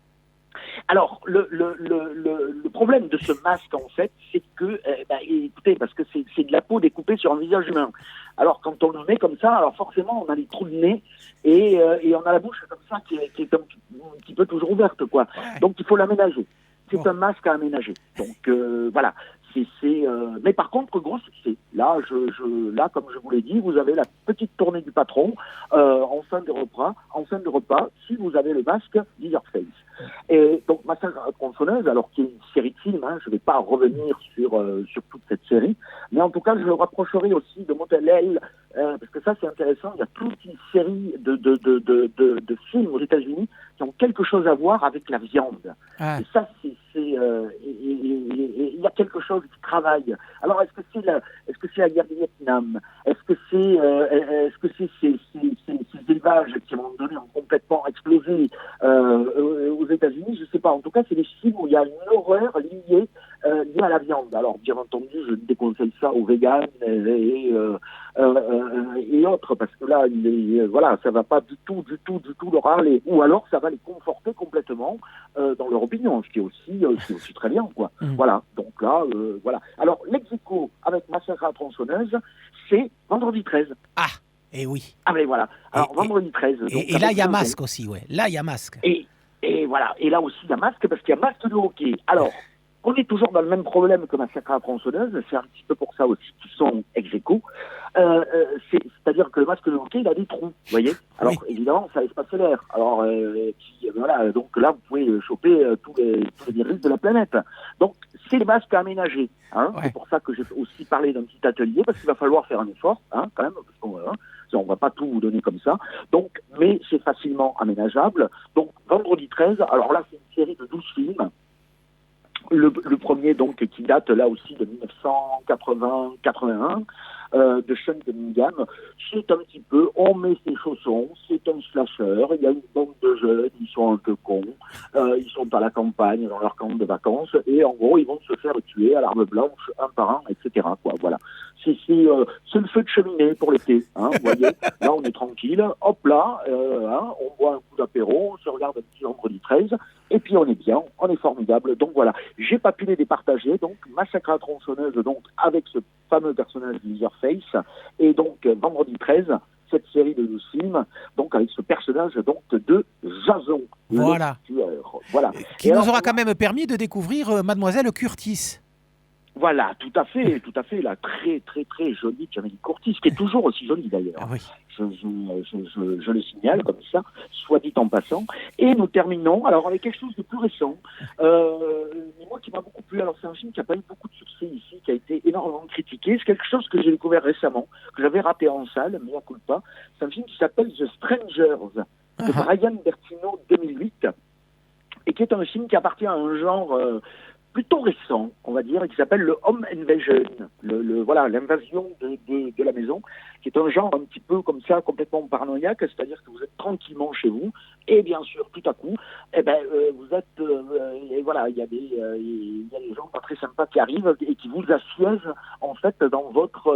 Alors, le problème de ce masque, en fait, c'est que, écoutez, parce que c'est de la peau découpée sur un visage humain. Alors, quand on le met comme ça, alors forcément, on a les trous de nez et on a la bouche comme ça qui est un petit peu toujours ouverte, quoi. Ouais. Donc, il faut l'aménager. C'est un masque à aménager. Donc, voilà. Mais par contre, gros succès. Là, comme je vous l'ai dit, vous avez la petite tournée du patron en fin de repas, si vous avez le masque Leatherface. Et donc, Massacre à la tronçonneuse, alors qu'il y a une série de films, je ne vais pas revenir sur toute cette série, mais en tout cas, je le rapprocherai aussi de Motel Hell, parce que ça, c'est intéressant. Il y a toute une série de films aux États-Unis qui ont quelque chose à voir avec la viande. Ah. Et ça, il y a quelque chose qui travaille. Alors, est-ce que c'est la guerre du Vietnam ? Est-ce que c'est ces élevages qui, à un moment donné, ont complètement explosé aux États-Unis ? Je ne sais pas. En tout cas, c'est des films où il y a une horreur liée à la viande. Alors, bien entendu, je déconseille ça aux véganes et autres, parce que là, ça va pas du tout leur aller. Ou alors, ça va les conforter complètement dans leur opinion, ce qui est aussi très bien, quoi. Voilà. Donc là, voilà. Alors, l'ex-aequo avec Massacre à la tronçonneuse, c'est Vendredi 13. Ah, et oui. Ah, mais voilà. Alors, Vendredi 13. Et là, il y a masque aussi, ouais. Là, il y a masque. Et voilà. Et là aussi, il y a masque, parce qu'il y a masque de hockey. Alors, on est toujours dans le même problème que Massacre à la tronçonneuse, c'est un petit peu pour ça aussi qu'ils sont ex-aequo. C'est-à-dire que le masque de hockey, il a des trous, vous voyez. Alors, évidemment, ça laisse passer l'air. Alors, voilà, donc là, vous pouvez choper tous les virus de la planète. Donc, c'est les masques aménagés. Ouais. C'est pour ça que j'ai aussi parlé d'un petit atelier, parce qu'il va falloir faire un effort, quand même, parce qu'on va pas tout vous donner comme ça. Donc, mais c'est facilement aménageable. Donc, Vendredi 13, alors là, c'est une série de 12 films. Le premier, donc, qui date là aussi de 1980-81, de Sean Cunningham, c'est un petit peu, on met ses chaussons, c'est un slasher, il y a une bande de jeunes, ils sont un peu cons, ils sont à la campagne, dans leur camp de vacances, et en gros, ils vont se faire tuer à l'arme blanche, un par un, etc., quoi, voilà. C'est le feu de cheminée pour l'été, vous voyez. Là, on est tranquille, hop là, on boit un coup d'apéro, on se regarde un petit Vendredi 13, et puis on est bien, on est formidable. Donc voilà, j'ai pas pu les départager, donc Massacre à la tronçonneuse, donc avec ce fameux personnage de Leatherface, et donc Vendredi 13, cette série de 12 films, donc avec ce personnage donc de Jason. Voilà. Voilà. Qui nous aura quand même permis de découvrir Mademoiselle Curtis. Voilà, tout à fait, la très très très jolie Jamie Lee Curtis, qui est toujours aussi jolie d'ailleurs. Ah oui. Je le signale comme ça, soit dit en passant. Et nous terminons alors avec quelque chose de plus récent, mais moi qui m'a beaucoup plu. Alors c'est un film qui n'a pas eu beaucoup de succès ici, qui a été énormément critiqué. C'est quelque chose que j'ai découvert récemment, que j'avais raté en salle, mais à coup de pas. C'est un film qui s'appelle The Strangers, de Brian Bertino 2008, et qui est un film qui appartient à un genre plutôt récent, on va dire, qui s'appelle le Home Invasion, l'invasion de la maison, qui est un genre un petit peu comme ça, complètement paranoïaque, c'est-à-dire que vous êtes tranquillement chez vous, et bien sûr, tout à coup, vous êtes, et voilà, il y a des gens pas très sympas qui arrivent et qui vous assiègent, en fait, dans votre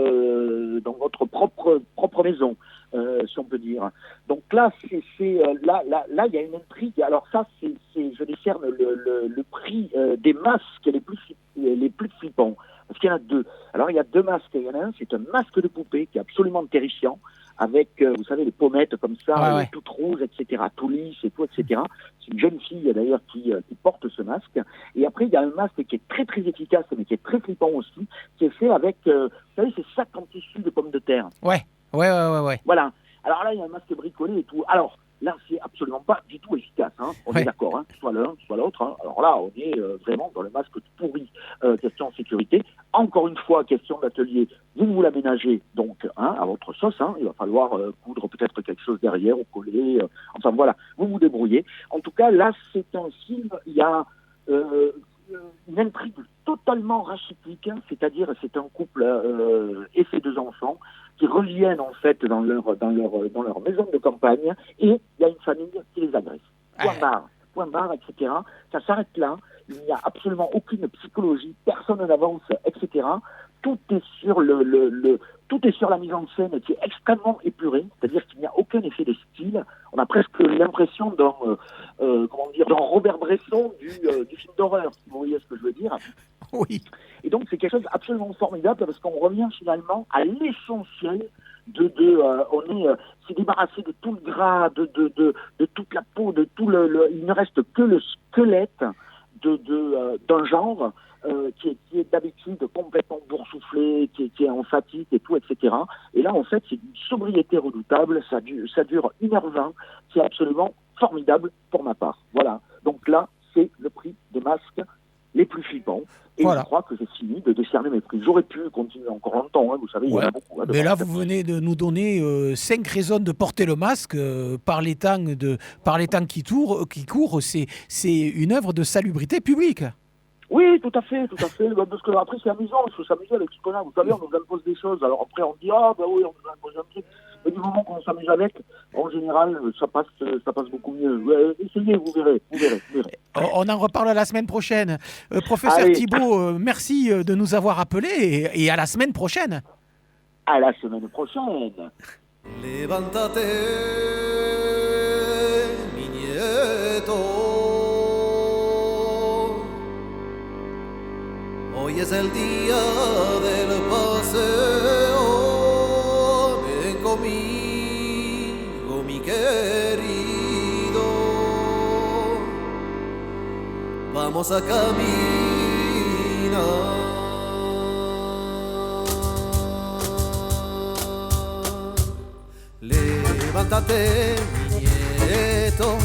propre maison, si on peut dire. Donc là, là, il y a une intrigue. Alors ça, je décerne le prix des masques les plus flippants. Parce qu'il y en a deux. Alors, il y a deux masques. Il y en a un, c'est un masque de poupée qui est absolument terrifiant, avec, vous savez, les pommettes comme ça, toutes rouges, etc., tout lisse et tout, etc. C'est une jeune fille, d'ailleurs, qui porte ce masque. Et après, il y a un masque qui est très, très efficace, mais qui est très flippant aussi, qui est fait avec, vous savez, ces sacs en tissu de pommes de terre. Ouais. Voilà. Alors là, il y a un masque bricolé et tout. Alors, là, c'est absolument pas du tout efficace. Hein. On est d'accord, hein, soit l'un, soit l'autre. Hein. Alors là, on est vraiment dans le masque tout pourri. Question sécurité. Encore une fois, question d'atelier. Vous l'aménagez donc à votre sauce. Hein. Il va falloir coudre peut-être quelque chose derrière ou coller. Enfin voilà, vous vous débrouillez. En tout cas, là, c'est un film. Il y a une intrigue totalement rachitique, hein, c'est-à-dire c'est un couple et ses 2 enfants qui reviennent en fait dans leur maison de campagne et il y a une famille qui les agresse. Point barre, etc. Ça s'arrête là. Il n'y a absolument aucune psychologie, personne n'avance, etc. Tout est sur tout est sur la mise en scène qui est extrêmement épurée, c'est-à-dire qu'il n'y a aucun effet de style. On a presque l'impression d'un Robert Bresson du film d'horreur, si vous voyez ce que je veux dire. Oui. Et donc c'est quelque chose d'absolument formidable parce qu'on revient finalement à l'essentiel s'est débarrassé de tout le gras, de toute la peau, de tout il ne reste que le squelette d'un genre qui est d'habitude complètement boursouflé, qui est emphatique et tout, etc. Et là, en fait, c'est une sobriété redoutable, ça dure 1h20, c'est absolument formidable pour ma part. Voilà. Donc là, c'est le prix des masques les plus flippants. Et je crois que j'ai fini de décerner mes prix. J'aurais pu continuer encore longtemps, hein, vous savez, il y en a beaucoup. Hein, mais là, vous venez de nous donner 5 raisons de porter le masque par les temps qui courent. C'est une œuvre de salubrité publique. Oui, tout à fait. Parce que après, c'est amusant, il faut s'amuser avec ce qu'on a. Vous savez, on nous impose des choses. Alors après, on dit, oui, on nous impose un truc. Mais du moment qu'on s'amuse avec, en général, ça passe beaucoup mieux. Essayez, vous verrez. On en reparle la semaine prochaine. Professeur Thibault, merci de nous avoir appelés et à la semaine prochaine. À la semaine prochaine. Levántate, mi nieto. Hoy es el día del paseo. Ven conmigo, mi querido. Vamos a caminar. Levántate, mi nieto.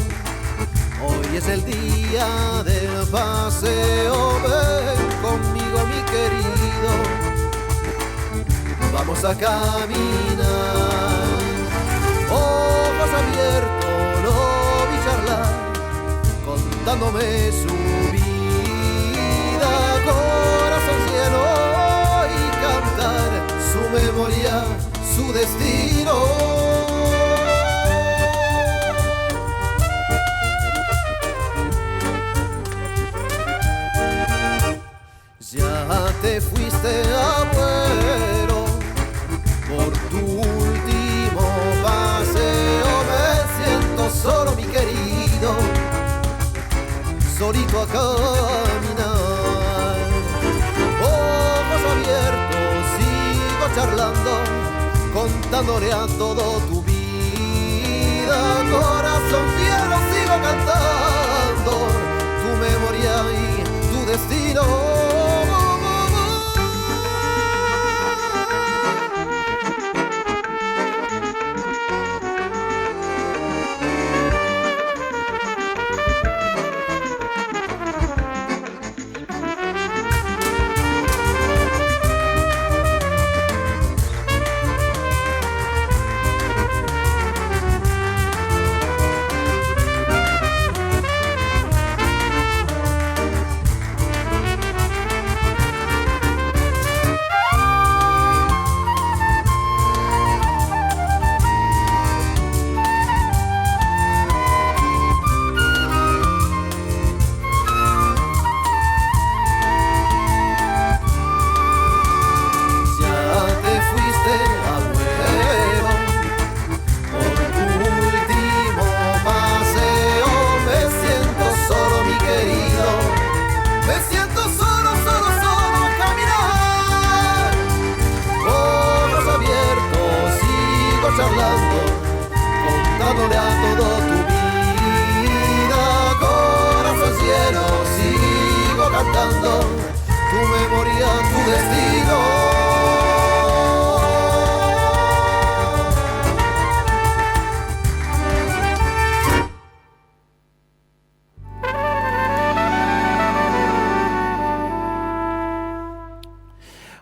Hoy es el día del paseo. Ven conmigo, mi querido. Vamos a caminar. Ojos abiertos, lo vi charlar, contándome su vida. Corazón lleno y cantar su memoria, su destino. Ya te fuiste, abuelo, por tu último paseo. Me siento solo, mi querido, solito a caminar. Ojos abiertos, sigo charlando, contándole a todo tu vida. Corazón fiero, sigo cantando tu memoria y tu destino.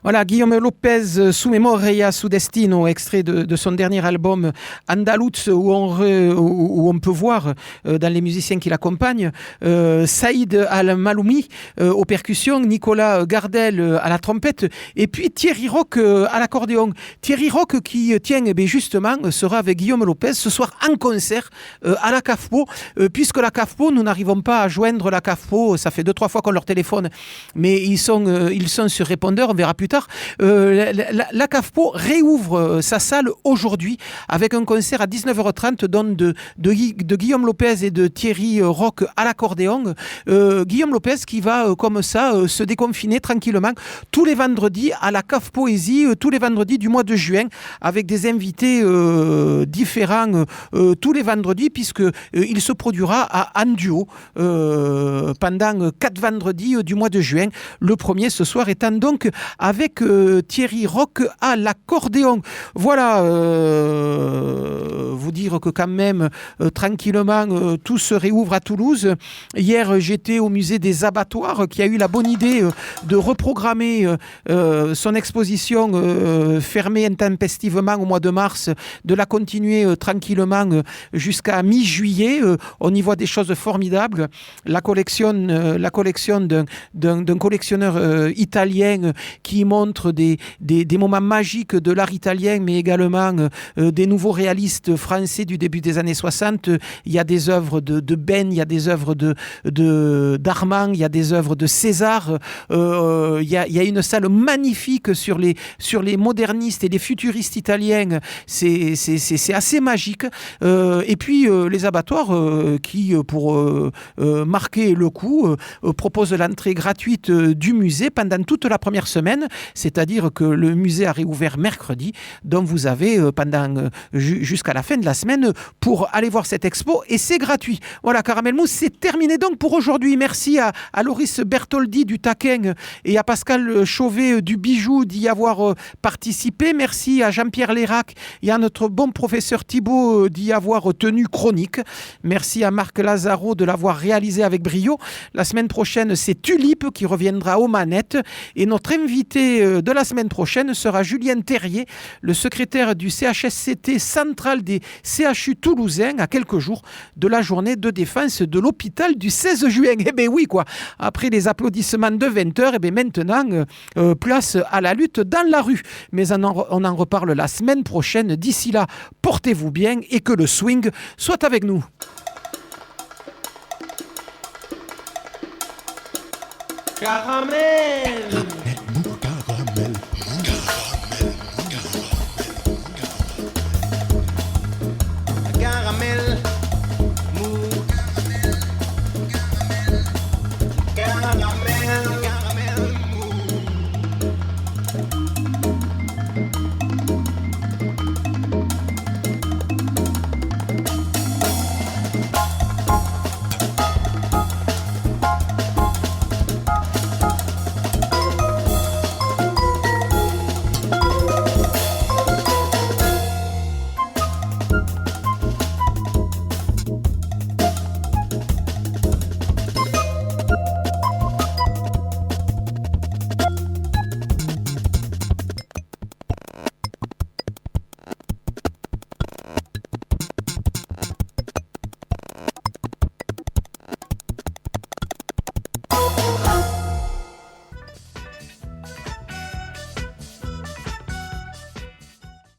Voilà, Guillaume Lopez, Su Memoria, Su Destino, extrait de son dernier album Andaluz, où on peut voir dans les musiciens qui l'accompagnent Saïd Al-Maloumi aux percussions, Nicolas Gardel à la trompette et puis Thierry Roch à l'accordéon. Thierry Roch qui justement sera avec Guillaume Lopez ce soir en concert à la CAFPO, puisque la CAFPO, nous n'arrivons pas à joindre la CAFPO, ça fait 2-3 fois qu'on leur téléphone, mais ils sont sur répondeur, on verra plus tard. La CAFPO réouvre sa salle aujourd'hui avec un concert à 19h30 de Guillaume Lopez et de Thierry Roch à l'accordéon. Guillaume Lopez qui va comme ça se déconfiner tranquillement tous les vendredis à la CAF Poésie, tous les vendredis du mois de juin, avec des invités différents tous les vendredis, puisque il se produira en duo pendant 4 vendredis du mois de juin. Le premier ce soir étant donc avec Thierry Roch à l'accordéon. Voilà, vous dire que quand même tranquillement tout se réouvre à Toulouse. Hier j'étais au musée des abattoirs qui a eu la bonne idée de reprogrammer son exposition fermée intempestivement au mois de mars, de la continuer tranquillement jusqu'à mi-juillet. On y voit des choses formidables. La collection d'un collectionneur italien qui montre des moments magiques de l'art italien, mais également des nouveaux réalistes français du début des années 60. Il y a des œuvres de Ben, il y a des œuvres d'Armand, il y a des œuvres de César. Il y a une salle magnifique sur les modernistes et les futuristes italiens. C'est assez magique. Et puis les abattoirs qui, pour marquer le coup, proposent l'entrée gratuite du musée pendant toute la première semaine, c'est-à-dire que le musée a réouvert mercredi, donc vous avez jusqu'à la fin de la semaine pour aller voir cette expo, et c'est gratuit. Voilà, Caramel Mousse, c'est terminé donc pour aujourd'hui. Merci à Loris Bertoldi du Taquin et à Pascal Chauvet du Bijou d'y avoir participé. Merci à Jean-Pierre Lérac et à notre bon professeur Thibault d'y avoir tenu chronique. Merci à Marc Lazaro de l'avoir réalisé avec brio. La semaine prochaine, c'est Tulipe qui reviendra aux manettes, et notre invité de la semaine prochaine sera Julien Terrier, le secrétaire du CHSCT central des CHU toulousains, à quelques jours de la journée de défense de l'hôpital du 16 juin. Eh bien oui, quoi. Après les applaudissements de 20h, eh bien maintenant, place à la lutte dans la rue. Mais on en reparle la semaine prochaine. D'ici là, portez-vous bien et que le swing soit avec nous. Caramel.